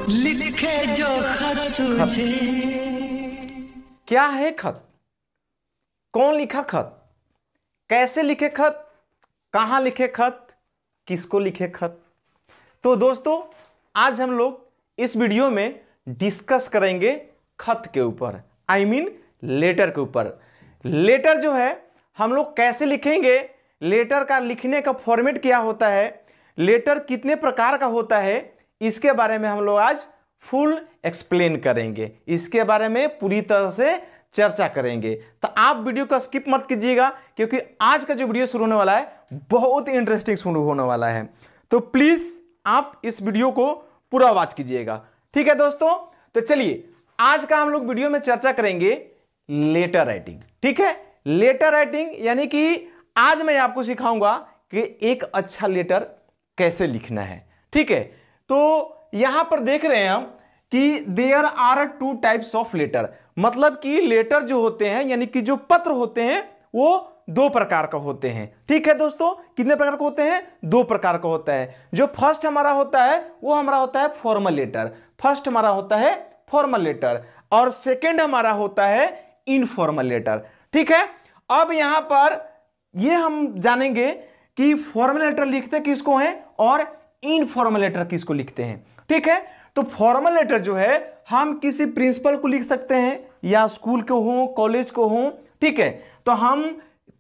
लिखे जो खत तुझे। क्या है खत? कौन लिखा खत? कैसे लिखे खत? कहां लिखे खत? किसको लिखे खत? तो दोस्तों आज हम लोग इस वीडियो में डिस्कस करेंगे खत के ऊपर, आई मीन लेटर के ऊपर। लेटर जो है हम लोग कैसे लिखेंगे, लेटर का लिखने का फॉर्मेट क्या होता है, लेटर कितने प्रकार का होता है, इसके बारे में हम लोग आज फुल एक्सप्लेन करेंगे, इसके बारे में पूरी तरह से चर्चा करेंगे। तो आप वीडियो को स्किप मत कीजिएगा क्योंकि आज का जो वीडियो शुरू होने वाला है बहुत ही इंटरेस्टिंग शुरू होने वाला है। तो प्लीज आप इस वीडियो को पूरा वॉच कीजिएगा, ठीक है दोस्तों। तो चलिए आज का हम लोग वीडियो में चर्चा करेंगे लेटर राइटिंग, ठीक है। लेटर राइटिंग यानी कि आज मैं आपको सिखाऊंगा कि एक अच्छा लेटर कैसे लिखना है, ठीक है। तो यहां पर देख रहे हैं हम कि there are two types of letter, मतलब कि लेटर जो होते हैं यानी कि जो पत्र होते हैं वो दो प्रकार का होते हैं, ठीक है दोस्तों। कितने प्रकार के होते हैं? दो प्रकार का होता है। जो फर्स्ट हमारा होता है वो हमारा होता है फॉर्मल लेटर, फर्स्ट हमारा होता है फॉर्मल लेटर, और सेकेंड हमारा होता है इनफॉर्मल लेटर, ठीक है। अब यहां पर ये हम जानेंगे कि फॉर्मल लेटर लिखते किसको हैं और इनफॉर्मल लेटर किसको लिखते हैं, ठीक है। तो फॉर्मल लेटर जो है हम किसी प्रिंसिपल को लिख सकते हैं या स्कूल को हो, कॉलेज को हो, ठीक है। तो हम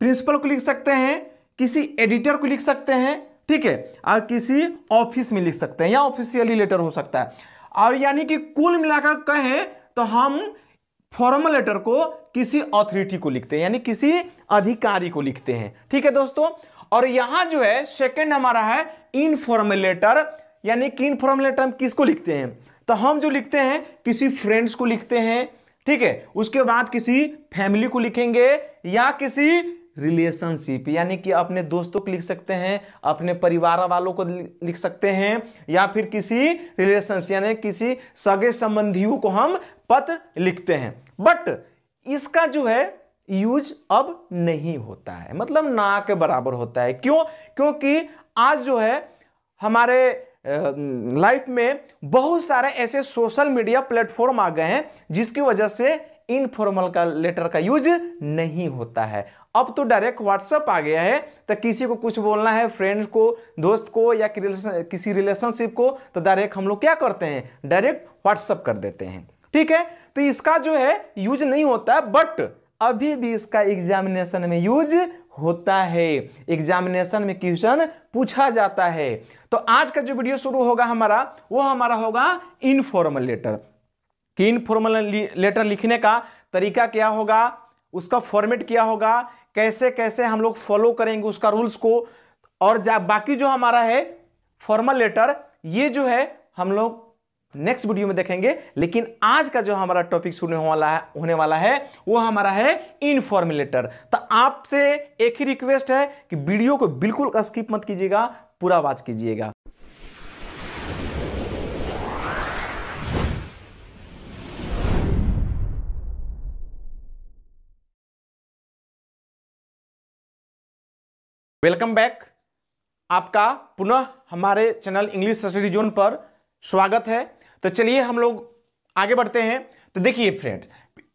प्रिंसिपल को लिख सकते हैं, किसी एडिटर को लिख सकते हैं, ठीक है, और किसी ऑफिस में लिख सकते हैं या ऑफिशियली लेटर हो सकता है। और यानी कि कुल मिलाकर कहें तो हम फॉर्मल लेटर को किसी अथॉरिटी को लिखते हैं यानी किसी अधिकारी को लिखते हैं, ठीक है दोस्तों। और यहां जो है सेकंड हमारा है इनफॉर्मल लेटर, यानी कि इनफॉर्मल लेटर हम किसको लिखते हैं? तो हम जो लिखते हैं किसी फ्रेंड्स को लिखते हैं, ठीक है। उसके बाद किसी फैमिली को लिखेंगे या किसी रिलेशनशिप यानी कि अपने दोस्तों को लिख सकते हैं, अपने परिवार वालों को लिख सकते हैं, या फिर किसी रिलेशनशिप यानी किसी सगे संबंधियों को हम पत्र लिखते हैं। बट इसका जो है यूज अब नहीं होता है, मतलब ना के बराबर होता है। क्यों? क्योंकि आज जो है हमारे लाइफ में बहुत सारे ऐसे सोशल मीडिया प्लेटफॉर्म आ गए हैं जिसकी वजह से इनफॉर्मल का लेटर का यूज नहीं होता है। अब तो डायरेक्ट व्हाट्सएप आ गया है, तो किसी को कुछ बोलना है, फ्रेंड्स को, दोस्त को या किसी रिलेशनशिप को, तो डायरेक्ट हम लोग क्या करते हैं, डायरेक्ट व्हाट्सएप कर देते हैं, ठीक है। तो इसका जो है यूज नहीं होता है, बट अभी भी इसका एग्जामिनेशन में यूज होता है, एग्जामिनेशन में क्वेश्चन पूछा जाता है। तो आज का जो वीडियो शुरू होगा हमारा वो हमारा होगा इनफॉर्मल लेटर, कि इनफॉर्मल लेटर लिखने का तरीका क्या होगा, उसका फॉर्मेट क्या होगा, कैसे कैसे हम लोग फॉलो करेंगे उसका रूल्स को, और बाकी जो हमारा है फॉर्मल लेटर ये जो है हम लोग नेक्स्ट वीडियो में देखेंगे। लेकिन आज का जो हमारा टॉपिक होने वाला है वो हमारा है इनफॉर्मल लेटर। तो आपसे एक ही रिक्वेस्ट है कि वीडियो को बिल्कुल स्किप मत कीजिएगा, पूरा वॉच कीजिएगा। वेलकम बैक, आपका पुनः हमारे चैनल इंग्लिश स्टडी जोन पर स्वागत है। तो चलिए हम लोग आगे बढ़ते हैं। तो देखिए फ्रेंड,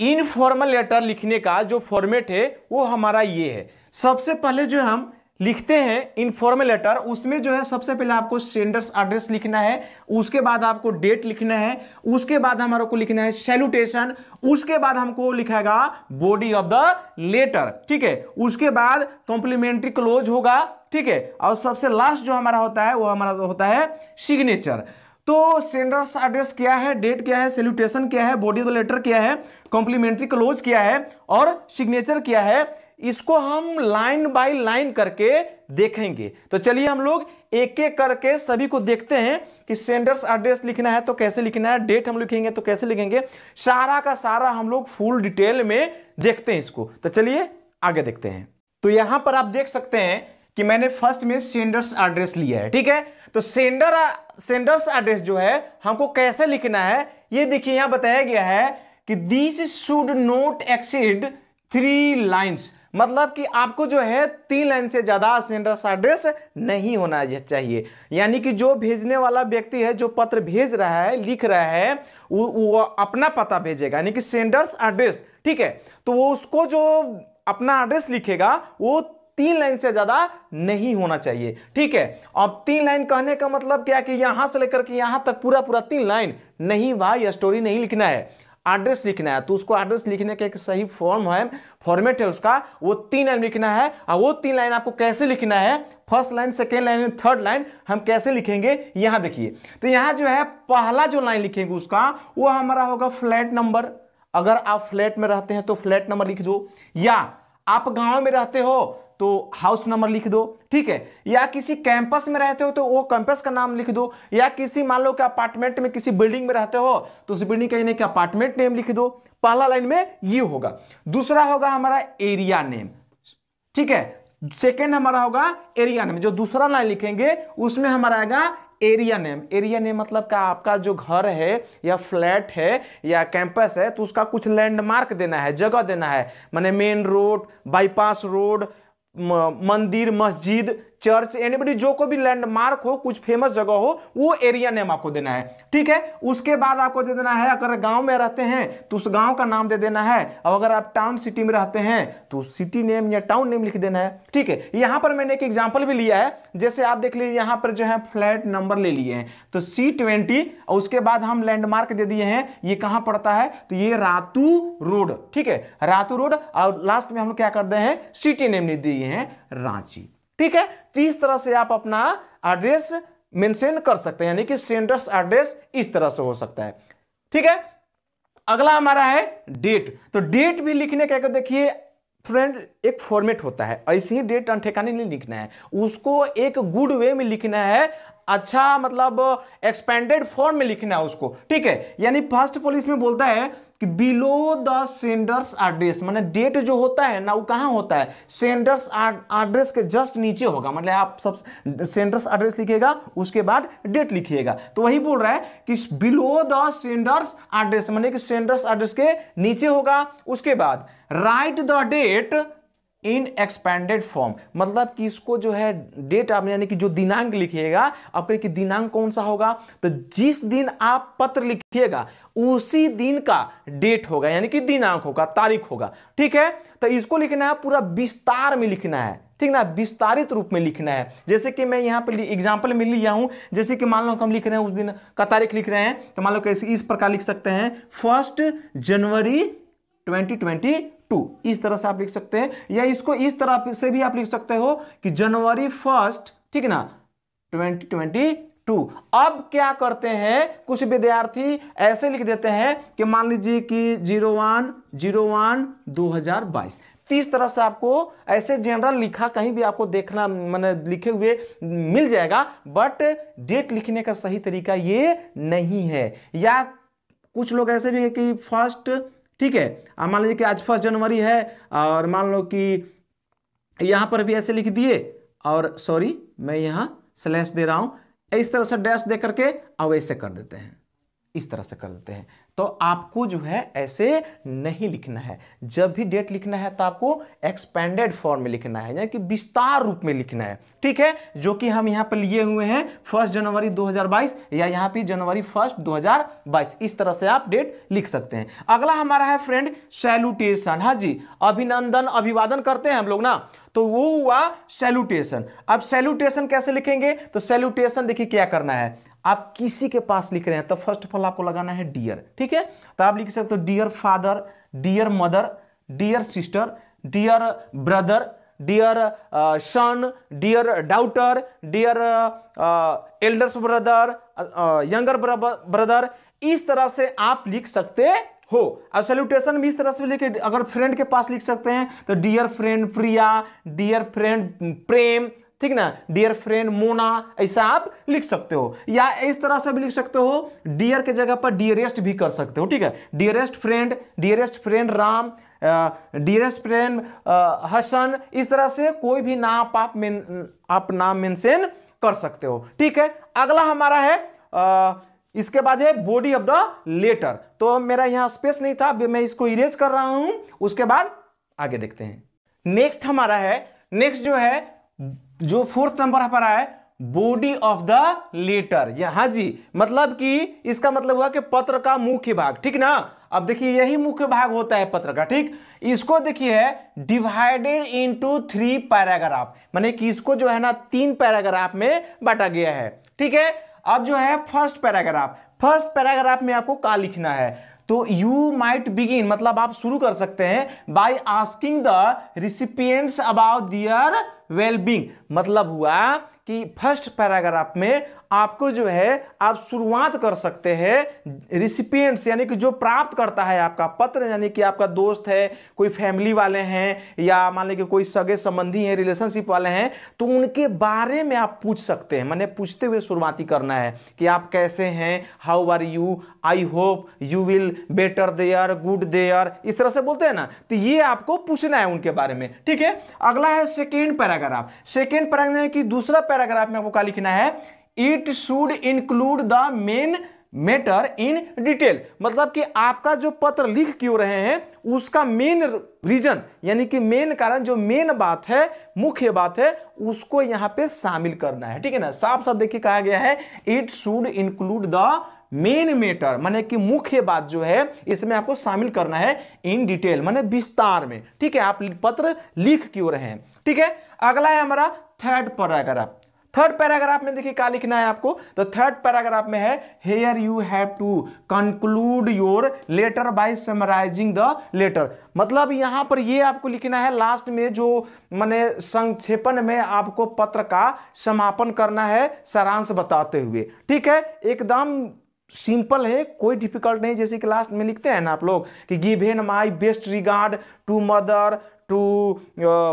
इनफॉर्मल लेटर लिखने का जो फॉर्मेट है वो हमारा ये है। सबसे पहले जो हम लिखते हैं इनफॉर्मल लेटर, उसमें जो है सबसे पहले आपको सेंडर्स एड्रेस लिखना है, उसके बाद आपको डेट लिखना है, उसके बाद हमारे को लिखना है सैल्यूटेशन, उसके बाद हमको लिखेगा बॉडी ऑफ द लेटर, ठीक है। उसके बाद कॉम्प्लीमेंट्री क्लोज होगा, ठीक है। और सबसे लास्ट जो हमारा होता है वो हमारा होता है सिग्नेचर। तो सेंडर्स एड्रेस क्या है, डेट क्या है, सैल्यूटेशन क्या है, बॉडी ऑफ द लेटर क्या है, कॉम्प्लीमेंट्री क्लोज क्या है और सिग्नेचर क्या है, इसको हम लाइन बाय लाइन करके देखेंगे। तो चलिए हम लोग एक एक करके सभी को देखते हैं कि सेंडर्स एड्रेस लिखना है तो कैसे लिखना है, डेट हम लिखेंगे तो कैसे लिखेंगे, सारा का सारा हम लोग फुल डिटेल में देखते हैं इसको। तो चलिए आगे देखते हैं। तो यहां पर आप देख सकते हैं कि मैंने फर्स्ट में सेंडर्स एड्रेस लिया है, ठीक है। तो सेंडर्स एड्रेस जो है हमको कैसे लिखना है ये देखिए, यहां बताया गया है कि this should not exceed 3 lines, मतलब कि आपको जो है 3 लाइन से ज्यादा सेंडर्स एड्रेस नहीं होना चाहिए। यानी कि जो भेजने वाला व्यक्ति है, जो पत्र भेज रहा है, लिख रहा है, वो अपना पता भेजेगा, यानी कि सेंडर्स एड्रेस, ठीक है। तो वो उसको जो अपना एड्रेस लिखेगा वो 3 लाइन से ज्यादा नहीं होना चाहिए, ठीक है। अब 3 लाइन कहने का मतलब क्या कि यहां से लेकर के यहां तक पूरा 3 लाइन नहीं भाई, स्टोरी नहीं लिखना है, एड्रेस लिखना है। तो उसको एड्रेस लिखने का एक सही फॉर्मेट है उसका, वो 3 लाइन लिखना है। और वो 3 लाइन आपको कैसे लिखना है, first line, second line, third line, हम कैसे लिखेंगे यहां देखिए। तो यहां जो है पहला जो लाइन लिखेंगे उसका वो हमारा होगा फ्लैट नंबर। अगर आप फ्लैट में रहते हैं तो फ्लैट नंबर लिख दो, या आप गांव में रहते हो तो हाउस नंबर लिख दो, ठीक है। या किसी कैंपस में रहते हो तो वो कैंपस का नाम लिख दो, या किसी मान लो कि अपार्टमेंट में किसी बिल्डिंग में रहते हो तो उस बिल्डिंग का यानी कि अपार्टमेंट नेम लिख दो। पहला लाइन में ये होगा। दूसरा होगा हमारा एरिया नेम, ठीक है। सेकेंड हमारा होगा एरिया नेम। जो दूसरा लाइन लिखेंगे उसमें हमारा आएगा एरिया नेम। एरिया नेम मतलब का आपका जो घर है या फ्लैट है या कैंपस है तो उसका कुछ लैंडमार्क देना है, जगह देना है, माने मेन रोड, बाईपास रोड, मंदिर, मस्जिद, चर्च, एनीबडी जो को भी लैंडमार्क हो, कुछ फेमस जगह हो, वो एरिया नेम आपको देना है, ठीक है। उसके बाद आपको दे देना है, अगर गांव में रहते हैं तो उस गांव का नाम दे देना है, और अगर आप टाउन सिटी में रहते हैं तो सिटी नेम या टाउन नेम लिख देना है, ठीक है। यहां पर मैंने एक एग्जांपल भी लिया है, जैसे आप देख लीजिए यहां पर जो है फ्लैट नंबर ले लिए हैं तो C20, और उसके बाद हम लैंडमार्क दे दिए हैं, ये कहां पड़ता है तो ये रातू रोड, ठीक है, रातू रोड। और लास्ट में हम लोग क्या करते हैं, सिटी नेम लिख दिए हैं रांची, ठीक है। तो इस तरह से आप अपना एड्रेस मेंशन कर सकते हैं, यानी कि सेंडर्स एड्रेस इस तरह से हो सकता है, ठीक है। अगला हमारा है डेट। तो डेट भी लिखने का देखिए फ्रेंड एक फॉर्मेट होता है, ऐसे ही डेट अनठेकाने नहीं लिखना है, उसको एक गुड वे में लिखना है, अच्छा मतलब एक्सपेंडेड फॉर्म में लिखना है उसको, ठीक है। यानी फर्स्ट पुलिस में बोलता है कि बिलो द सेंडर्स एड्रेस, माने डेट जो होता है ना वो कहां होता है, सेंडर्स एड्रेस के जस्ट नीचे होगा। मतलब आप सब सेंडर्स एड्रेस लिखिएगा उसके बाद डेट लिखिएगा, तो वही बोल रहा है कि बिलो द सेंडर्स एड्रेस, माने कि सेंडर्स एड्रेस के नीचे होगा। उसके बाद write the date in expanded form, मतलब कि इसको जो है डेट आप यानी कि जो दिनांक लिखिएगा, आपके कि दिनांक कौन सा होगा, तो जिस दिन आप पत्र लिखिएगा उसी दिन का डेट होगा, यानी कि दिनांक होगा, तारीख होगा, ठीक है। तो इसको लिखना है पूरा विस्तार में लिखना है, ठीक ना, विस्तारित रूप में लिखना है। जैसे कि मैं यहाँ पे एग्जांपल में लिया हूं, जैसे कि मान लो हम लिख रहे हैं उस दिन का तारीख लिख रहे हैं, तो मान लो कैसे इस प्रकार लिख सकते हैं 1 जनवरी 2022, इस तरह से आप लिख सकते हैं। या इसको इस तरह से भी आप लिख सकते हो कि जनवरी 1, ठीक ना, 2022। अब क्या करते हैं कुछ विद्यार्थी ऐसे लिख देते हैं कि मान लीजिए कि 01/01/2022। तो इस तरह से आपको ऐसे जनरल लिखा कहीं भी आपको देखना मैंने लिखे हुए मिल जाएगा, बट डेट लिखने का सही तरीका ये नहीं है। या कुछ लोग ऐसे भी है कि फर्स्ट, ठीक है, मान लीजिए कि आज 1 जनवरी है और मान लो कि यहां पर भी ऐसे लिख दिए, और सॉरी मैं यहां स्लैश दे रहा हूं, इस तरह से डैश दे करके अब ऐसे कर देते हैं, इस तरह से कर देते हैं। तो आपको जो है ऐसे नहीं लिखना है। जब भी डेट लिखना है तो आपको एक्सपेंडेड फॉर्म में लिखना है, यानी कि विस्तार रूप में लिखना है, ठीक है, जो कि हम यहाँ पर लिए हुए हैं 1 जनवरी 2022, या यहाँ पे जनवरी 1, 2022, इस तरह से आप डेट लिख सकते हैं। अगला हमारा है फ्रेंड सैल्यूटेशन। हाँ जी, अभिनंदन, अभिवादन करते हैं हम लोग ना, तो वो हुआ सैल्यूटेशन। अब सैल्यूटेशन कैसे लिखेंगे, तो सैल्यूटेशन देखिए क्या करना है, आप किसी के पास लिख रहे हैं तो फर्स्ट ऑफ ऑल आपको लगाना है डियर, ठीक है। तो आप लिख सकते हो dear father, dear mother, dear sister, dear brother, dear son, dear daughter, dear elders brother, younger brother, इस तरह से आप लिख सकते हो। और सैल्यूटेशन भी इस तरह से लिखे, अगर फ्रेंड के पास लिख सकते हैं तो डियर फ्रेंड प्रिया, डियर फ्रेंड प्रेम, ठीक ना, डियर फ्रेंड मोना, ऐसा आप लिख सकते हो। या इस तरह से भी लिख सकते हो, डियर के जगह पर डियरेस्ट भी कर सकते हो, ठीक है, dearest friend Ram, dearest friend Hasan, इस तरह से कोई भी नाम आप नाम मेंशन कर सकते हो, ठीक है। अगला हमारा है इसके बाद है बॉडी ऑफ द लेटर। तो मेरा यहां स्पेस नहीं था, मैं इसको इरेज कर रहा हूं, उसके बाद आगे देखते हैं। नेक्स्ट हमारा है, नेक्स्ट जो है, जो फोर्थ नंबर पर है, बॉडी ऑफ द लेटर। हाँ जी, मतलब कि इसका मतलब हुआ कि पत्र का मुख्य भाग, ठीक ना। अब देखिए यही मुख्य भाग होता है पत्र का, ठीक। इसको देखिए है डिवाइडेड इनटू 3 पैराग्राफ, माने कि इसको जो है ना 3 पैराग्राफ में बांटा गया है, ठीक है। अब जो है फर्स्ट पैराग्राफ में आपको क्या लिखना है, तो यू माइट बिगिन, मतलब आप शुरू कर सकते हैं by asking the recipients about their wellbeing. मतलब हुआ कि फर्स्ट पैराग्राफ में आपको जो है आप शुरुआत कर सकते हैं रिसिपिएंट्स, यानी कि जो प्राप्त करता है आपका पत्र, यानी कि आपका दोस्त है, कोई फैमिली वाले हैं, या मान लीजिए कोई सगे संबंधी हैं, रिलेशनशिप वाले हैं, तो उनके बारे में आप पूछ सकते हैं। माने पूछते हुए शुरुआती करना है कि आप कैसे हैं, how are you, I hope you will better there, good there, इस तरह से बोलते हैं ना, तो ये आपको पूछना है उनके बारे में, ठीक है। अगला है सेकेंड पैराग्राफ। सेकेंड पैराग्राफ की दूसरा पैराग्राफ में आपको क्या लिखना है, it should include the main matter in detail. मतलब कि आपका जो पत्र लिख क्यों रहे हैं उसका मेन रीजन, यानी कि मेन कारण, जो मेन बात है, मुख्य बात है, उसको यहां पे शामिल करना है, ठीक है ना। साफ साफ देखिए कहा गया है it should include the main matter, माने कि मुख्य बात जो है इसमें आपको शामिल करना है इन डिटेल, माने विस्तार में, ठीक है। आप पत्र लिख क्यों रहे हैं, ठीक है। अगला है हमारा थर्ड पैराग्राफ। थर्ड पैराग्राफ में देखिए क्या लिखना है आपको, तो थर्ड पैराग्राफ में है here you have to conclude your letter by summarising the letter. मतलब यहां पर ये आपको लिखना है लास्ट में, जो माने संक्षेपण में आपको पत्र का समापन करना है सारांश बताते हुए, ठीक है। एकदम सिंपल है, कोई डिफिकल्ट नहीं। जैसे कि लास्ट में लिखते हैं ना आप लोग कि given my best regard to mother, to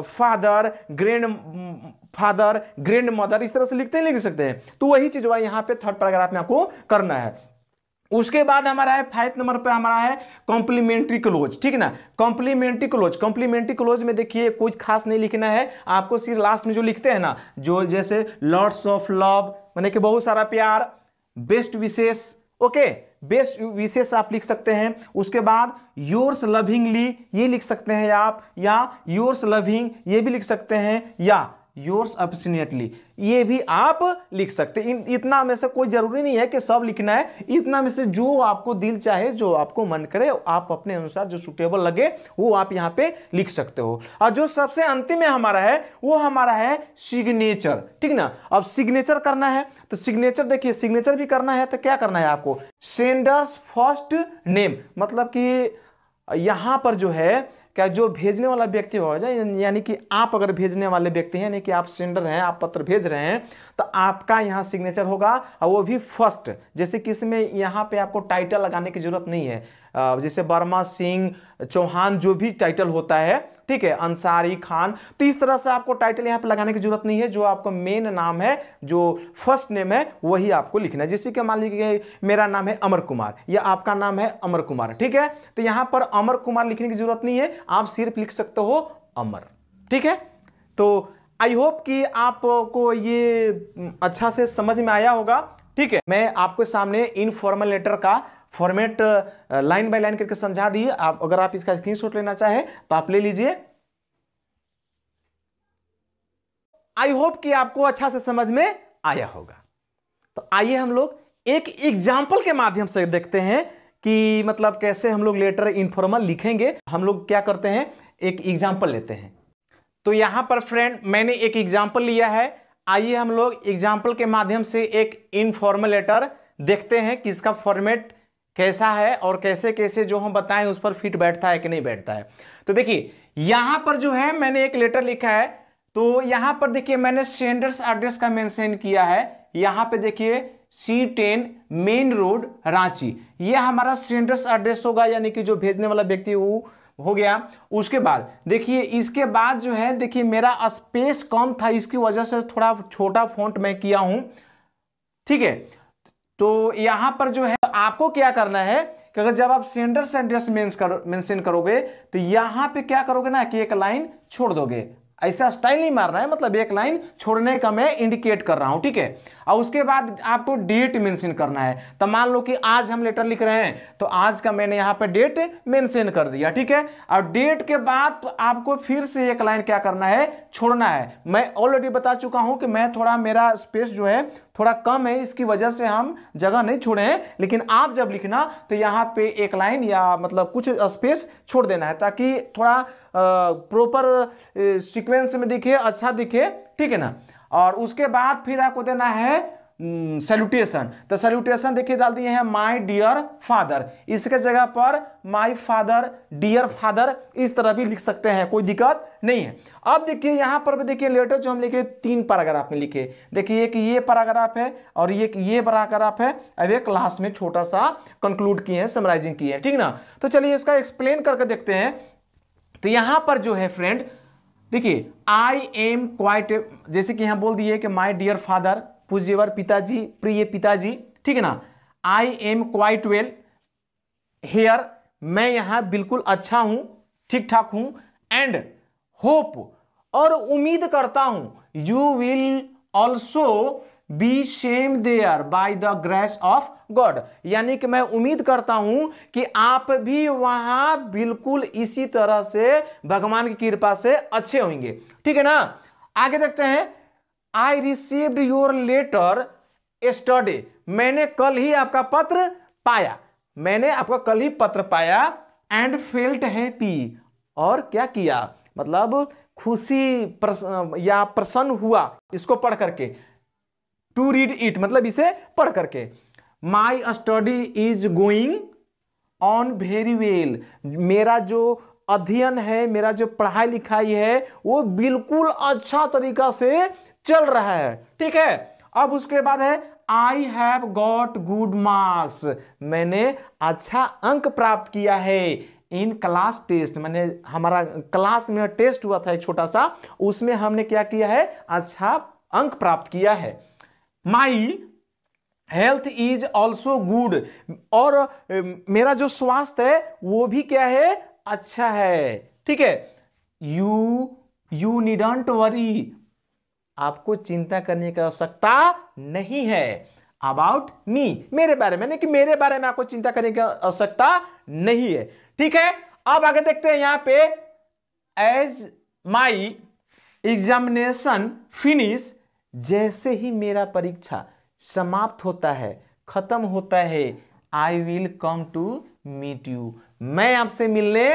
father, grandmother, इस तरह से लिखते हैं, लिख सकते हैं। तो वही चीज यहाँ पे थर्ड पैराग्राफ में आपको करना है। उसके बाद हमारा है 5th नंबर पे हमारा है कॉम्प्लीमेंट्री क्लोज, ठीक है ना। कॉम्प्लीमेंट्री क्लोज में देखिए कुछ खास नहीं लिखना है आपको, सिर्फ लास्ट में जो लिखते हैं ना, जो जैसे लॉट्स ऑफ लव, माने कि बहुत सारा प्यार, बेस्ट विशेष, ओके, बेस्ट विशेष आप लिख सकते हैं। उसके बाद योर्स लविंगली ये लिख सकते हैं आप, या योर्स लविंग ये भी लिख सकते हैं, या योर्स अफेक्शनेटली ये भी आप लिख सकते हैं। इतना में से कोई जरूरी नहीं है कि सब लिखना है, इतना में से जो आपको दिल चाहे, जो आपको मन करे, आप अपने अनुसार जो सुटेबल लगे वो आप यहाँ पे लिख सकते हो। और जो सबसे अंतिम में हमारा है वो हमारा है सिग्नेचर, ठीक ना। अब सिग्नेचर करना है तो सिग्नेचर देखिए, सिग्नेचर भी करना है तो क्या करना है आपको, सेंडर्स फर्स्ट नेम, मतलब कि यहां पर जो है क्या, जो भेजने वाला व्यक्ति हो जाए, यानी कि आप अगर भेजने वाले व्यक्ति हैं, यानी कि आप सेंडर हैं, आप पत्र भेज रहे हैं, तो आपका यहाँ सिग्नेचर होगा, और वो भी फर्स्ट। जैसे कि इसमें यहाँ पे आपको टाइटल लगाने की जरूरत नहीं है, जैसे वर्मा, सिंह, चौहान, जो भी टाइटल होता है, ठीक है, अंसारी, खान, तो इस तरह से आपको टाइटल यहाँ पे लगाने की जरूरत नहीं है। जो आपका मेन नाम है, जो फर्स्ट नेम है, वही आपको लिखना है। जैसे कि मान लीजिए मेरा नाम है अमर कुमार, या आपका नाम है अमर कुमार, ठीक है, तो यहाँ पर अमर कुमार लिखने की जरूरत नहीं है, आप सिर्फ लिख सकते हो अमर, ठीक है। तो आई होप कि आपको ये अच्छा से समझ में आया होगा, ठीक है। मैं आपके सामने इनफॉर्मल लेटर का फॉर्मेट लाइन बाय लाइन करके समझा दी। आप अगर आप इसका स्क्रीनशॉट लेना चाहें तो आप ले लीजिए। आई होप कि आपको अच्छा से समझ में आया होगा। तो आइए हम लोग एक एग्जाम्पल के माध्यम से देखते हैं कि मतलब कैसे हम लोग लेटर इनफॉर्मल लिखेंगे। हम लोग क्या करते हैं, एक एग्जाम्पल लेते हैं। तो यहां पर फ्रेंड मैंने एक एग्जाम्पल लिया है, आइए हम लोग एग्जाम्पल के माध्यम से एक इनफॉर्मल लेटर देखते हैं कि इसका फॉर्मेट कैसा है और कैसे कैसे जो हम बताएं उस पर फिट बैठता है कि नहीं बैठता है। तो देखिए यहां पर जो है मैंने एक लेटर लिखा है, तो यहां पर देखिए मैंने सेंडर्स एड्रेस का मेंशन किया है। यहां पे देखिए C10 मेन रोड रांची, ये हमारा सेंडर्स एड्रेस होगा, यानी कि जो भेजने वाला व्यक्ति वो हो गया। उसके बाद देखिए इसके बाद जो है, देखिए मेरा स्पेस कम था, इसकी वजह से थोड़ा छोटा फॉन्ट मैं किया हूं, ठीक है। तो यहां पर जो है आपको क्या करना है कि अगर जब आप सेंडर्स एड्रेस मेंशन करोगे तो यहां पे क्या करोगे ना कि एक लाइन छोड़ दोगे, ऐसा स्टाइल नहीं मारना है, मतलब एक लाइन छोड़ने का मैं इंडिकेट कर रहा हूं, ठीक है। और उसके बाद आपको डेट मेंशन करना है। तो मान लो कि आज हम लेटर लिख रहे हैं तो आज का मैंने यहां पे डेट मेंशन कर दिया, ठीक है। और डेट के बाद तो आपको फिर से एक लाइन क्या करना है, छोड़ना है। मैं ऑलरेडी बता चुका हूं कि मैं थोड़ा, मेरा स्पेस जो है थोड़ा कम है, इसकी वजह से हम जगह नहीं छोड़े हैं। लेकिन आप जब लिखना तो यहां पे एक लाइन या मतलब कुछ स्पेस छोड़ देना है ताकि थोड़ा प्रॉपर सीक्वेंस में दिखे, अच्छा दिखे, ठीक है ना। और उसके बाद फिर आपको देना है सैल्यूटेशन। तो सैल्यूटेशन देखिए डाल दिए हैं माय डियर फादर, इसके जगह पर माय फादर, डियर फादर, इस तरह भी लिख सकते हैं, कोई दिक्कत नहीं है। अब देखिए यहां पर भी देखिए लेटर जो हम लिखे 3 पैराग्राफ में लिखे, देखिए एक ये पैराग्राफ है और ये पैराग्राफ है। अब एक लास्ट में छोटा सा कंक्लूड किए हैं, समराइजिंग किए हैं, ठीक ना। तो चलिए इसका एक्सप्लेन करके देखते हैं। तो यहां पर जो है फ्रेंड देखिए आई एम क्वाइट, जैसे कि यहां बोल दिए कि माय डियर फादर, पूज्यवर पिताजी, प्रिय पिताजी, ठीक है ना। I am quite well hair, मैं यहां बिल्कुल अच्छा हूं, ठीक ठाक हूं। एंड होप, और उम्मीद करता हूं, you will also be same there by the grace of God, यानी कि मैं उम्मीद करता हूं कि आप भी वहां बिल्कुल इसी तरह से भगवान की कृपा से अच्छे होंगे, ठीक है ना। आगे देखते हैं। I received your letter yesterday, मैंने कल ही आपका पत्र पाया, मैंने आपका कल ही पत्र पाया। एंड फेल्ट हैप्पी, और क्या किया, मतलब खुशी या प्रसन्न हुआ इसको पढ़ करके। टू रीड इट, मतलब इसे पढ़ करके। My study is going on very well, मेरा जो अध्ययन है, मेरा जो पढ़ाई लिखाई है वो बिल्कुल अच्छा तरीका से चल रहा है, ठीक है। अब उसके बाद है I have got good marks, मैंने अच्छा अंक प्राप्त किया है। इन क्लास टेस्ट, मैंने हमारा क्लास में टेस्ट हुआ था एक छोटा सा, उसमें हमने क्या किया है, अच्छा अंक प्राप्त किया है। My health is also good, और मेरा जो स्वास्थ्य है वो भी क्या है, अच्छा है, ठीक है। यू नीडंट वरी, आपको चिंता करने की आवश्यकता नहीं है। अबाउट मी, मेरे बारे में, कि मेरे बारे में आपको चिंता करने की आवश्यकता नहीं है, ठीक है। अब आगे देखते हैं यहां पे। एज माई एग्जामिनेशन फिनिश, जैसे ही मेरा परीक्षा समाप्त होता है, खत्म होता है, I will come to meet you, मैं आपसे मिलने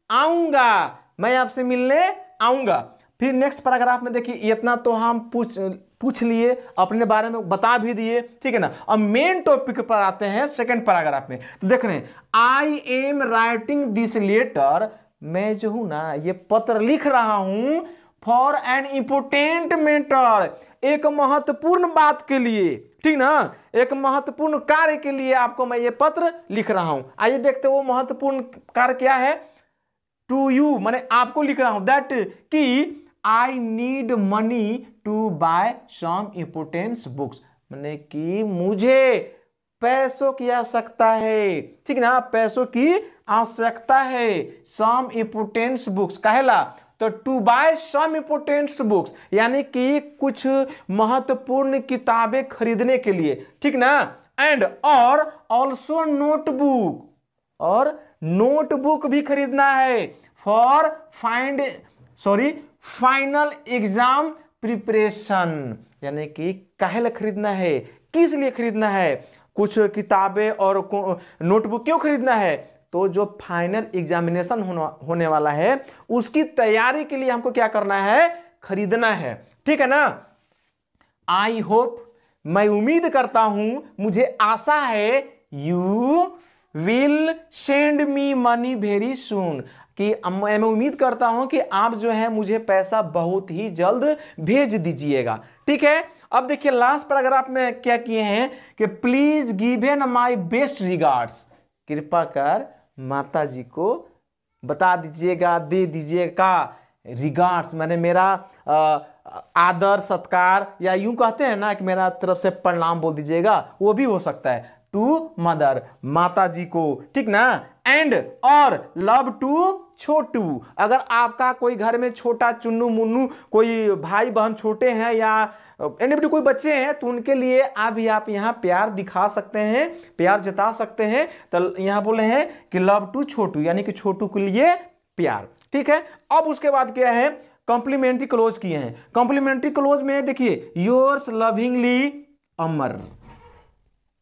आऊंगा, मैं आपसे मिलने आऊंगा। फिर नेक्स्ट पैराग्राफ में देखिए, इतना तो हम पूछ लिए, अपने बारे में बता भी दिए, ठीक है ना। अब मेन टॉपिक पर आते हैं सेकंड पैराग्राफ में। तो देख रहे हैं, I am writing this letter, मैं जो हूं ना ये पत्र लिख रहा हूं, फॉर एन इंपोर्टेंट मैटर, एक महत्वपूर्ण बात के लिए, ठीक ना, एक महत्वपूर्ण कार्य के लिए आपको मैं ये पत्र लिख रहा हूं। आइए देखते हैं वो महत्वपूर्ण कार्य क्या है। टू यू, माने आपको लिख रहा हूं, दैट कि I need money to buy some important books, माने कि मुझे पैसों की आवश्यकता है, ठीक ना, पैसों की आवश्यकता है। सम इंपोर्टेंट बुक्स कहला, तो to buy some important books यानी कि कुछ महत्वपूर्ण किताबें खरीदने के लिए, ठीक ना। एंड और ऑल्सो नोटबुक, और नोटबुक भी खरीदना है। फॉर फाइनल एग्जाम प्रिपरेशन, यानी कि काहे खरीदना है, किस लिए खरीदना है, कुछ किताबें और नोटबुक क्यों खरीदना है, तो जो फाइनल एग्जामिनेशन होने वाला है उसकी तैयारी के लिए हमको क्या करना है, खरीदना है, ठीक है ना। आई होप, मैं उम्मीद करता हूं, मुझे आशा है, you will send me money very soon, कि मैं उम्मीद करता हूं कि आप जो है मुझे पैसा बहुत ही जल्द भेज दीजिएगा, ठीक है। अब देखिए लास्ट पैराग्राफ में क्या किए हैं कि please given my best regards, कृपा कर माता जी को बता दीजिएगा, दे दीजिएगा रिगार्ड्स, मैंने मेरा आदर सत्कार, या यूं कहते हैं ना कि मेरा तरफ से प्रणाम बोल दीजिएगा, वो भी हो सकता है। टू मदर, माता जी को, ठीक ना, एंड और लव टू छोटू। अगर आपका कोई घर में छोटा चुन्नू मुन्नू कोई भाई बहन छोटे हैं या एनीबडी कोई बच्चे हैं तो उनके लिए आप यहाँ प्यार दिखा सकते हैं, प्यार जता सकते हैं। तो यहाँ बोले हैं कि लव टू छोटू, यानी कि छोटू के लिए प्यार, ठीक है। अब उसके बाद क्या है, कॉम्प्लीमेंट्री क्लोज किए हैं। कॉम्प्लीमेंट्री क्लोज में देखिए योर्स लविंगली अमर।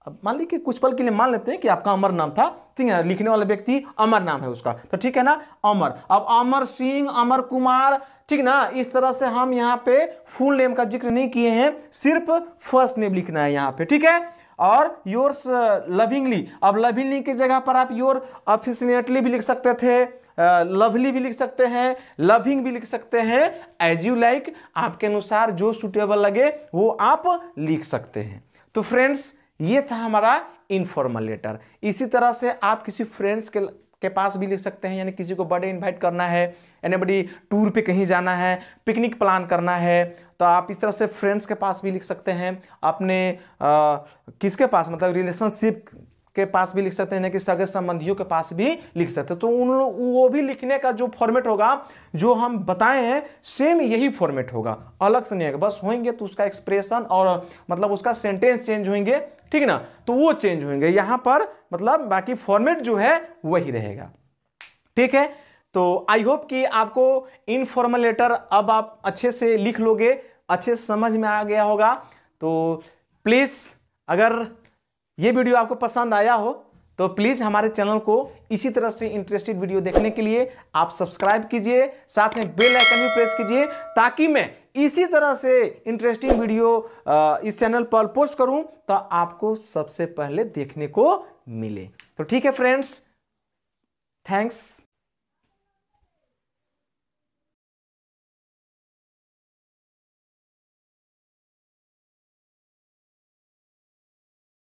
अब मान लीजिए कुछ पल के लिए मान लेते हैं कि आपका अमर नाम था, ठीक है, लिखने वाला व्यक्ति अमर नाम है उसका, तो ठीक है ना, अमर। अब अमर सिंह, अमर कुमार, ठीक ना, इस तरह से हम यहाँ पे फुल नेम का जिक्र नहीं किए हैं, सिर्फ फर्स्ट नेम लिखना है यहाँ पे, ठीक है। और योर्स लविंगली, अब लविंगली की जगह पर आप योर अफिशिएटली भी लिख सकते थे, लवली भी लिख सकते हैं, लविंग भी लिख सकते हैं, एज यू लाइक, आपके अनुसार जो सुटेबल लगे वो आप लिख सकते हैं। तो फ्रेंड्स ये था हमारा इनफॉर्मल लेटर। इसी तरह से आप किसी फ्रेंड्स के पास भी लिख सकते हैं, यानी किसी को बर्थडे इनवाइट करना है, एनीबडी टूर पे कहीं जाना है, पिकनिक प्लान करना है, तो आप इस तरह से फ्रेंड्स के पास भी लिख सकते हैं, अपने किसके पास मतलब रिलेशनशिप के पास भी लिख सकते हैं, कि सगे संबंधियों के पास भी लिख सकते हैं। तो वो भी लिखने का जो फॉर्मेट होगा जो हम बताए हैं सेम यही फॉर्मेट होगा, अलग से नहीं होगा, बस होंगे तो उसका एक्सप्रेशन और मतलब उसका सेंटेंस चेंज होंगे, ठीक है ना, तो वो चेंज होंगे यहाँ पर, मतलब बाकी फॉर्मेट जो है वही रहेगा, ठीक है। तो आई होप कि आपको इनफॉर्मल लेटर अब आप अच्छे से लिख लोगे, अच्छे से समझ में आ गया होगा। तो प्लीज़ अगर ये वीडियो आपको पसंद आया हो तो प्लीज़ हमारे चैनल को इसी तरह से इंटरेस्टेड वीडियो देखने के लिए आप सब्सक्राइब कीजिए, साथ में बेल आइकन भी प्रेस कीजिए, ताकि मैं इसी तरह से इंटरेस्टिंग वीडियो इस चैनल पर पोस्ट करूं तो आपको सबसे पहले देखने को मिले। तो ठीक है फ्रेंड्स, थैंक्स।